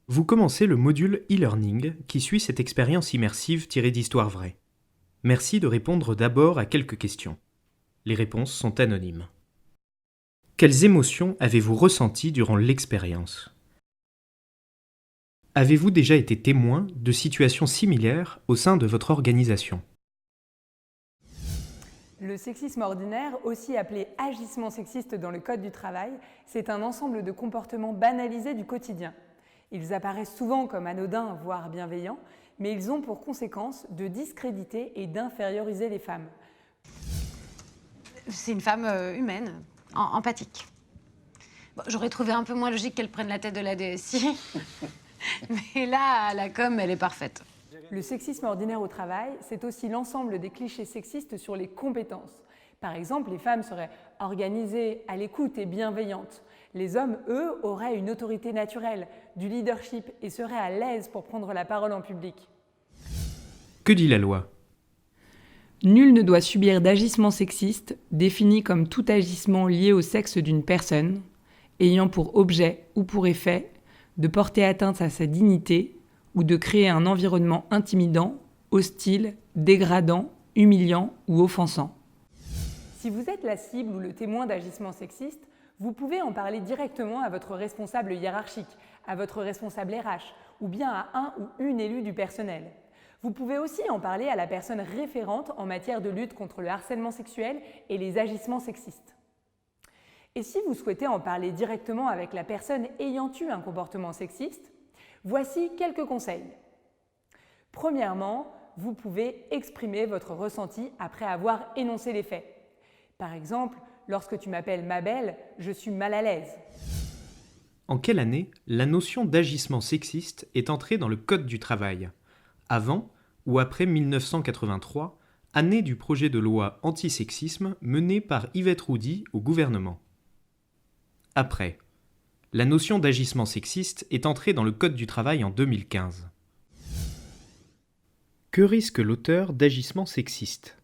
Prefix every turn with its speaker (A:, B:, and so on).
A: Vous commencez le module e-learning qui suit cette expérience immersive tirée d'histoires vraies. Merci de répondre d'abord à quelques questions. Les réponses sont anonymes. Quelles émotions avez-vous ressenties durant l'expérience ? Avez-vous déjà été témoin de situations similaires au sein de votre organisation ?
B: Le sexisme ordinaire, aussi appelé agissement sexiste dans le Code du travail, c'est un ensemble de comportements banalisés du quotidien. Ils apparaissent souvent comme anodins, voire bienveillants, mais ils ont pour conséquence de discréditer et d'inférioriser les femmes.
C: C'est une femme humaine, empathique. Bon, j'aurais trouvé un peu moins logique qu'elle prenne la tête de la DSI. Mais là, la com, elle est parfaite.
B: Le sexisme ordinaire au travail, c'est aussi l'ensemble des clichés sexistes sur les compétences. Par exemple, les femmes seraient organisées, à l'écoute et bienveillantes. Les hommes, eux, auraient une autorité naturelle, du leadership et seraient à l'aise pour prendre la parole en public.
A: Que dit la loi ?
B: Nul ne doit subir d'agissement sexiste, défini comme tout agissement lié au sexe d'une personne, ayant pour objet ou pour effet de porter atteinte à sa dignité ou de créer un environnement intimidant, hostile, dégradant, humiliant ou offensant. Si vous êtes la cible ou le témoin d'agissements sexistes, vous pouvez en parler directement à votre responsable hiérarchique, à votre responsable RH ou bien à un ou une élue du personnel. Vous pouvez aussi en parler à la personne référente en matière de lutte contre le harcèlement sexuel et les agissements sexistes. Et si vous souhaitez en parler directement avec la personne ayant eu un comportement sexiste, voici quelques conseils. Premièrement, vous pouvez exprimer votre ressenti après avoir énoncé les faits. Par exemple, lorsque tu m'appelles ma belle, je suis mal à l'aise.
A: En quelle année la notion d'agissement sexiste est entrée dans le Code du travail ? Avant ou après 1983, année du projet de loi antisexisme mené par Yvette Roudy au gouvernement. Après. La notion d'agissement sexiste est entrée dans le Code du travail en 2015. Que risque l'auteur d'agissement sexiste ?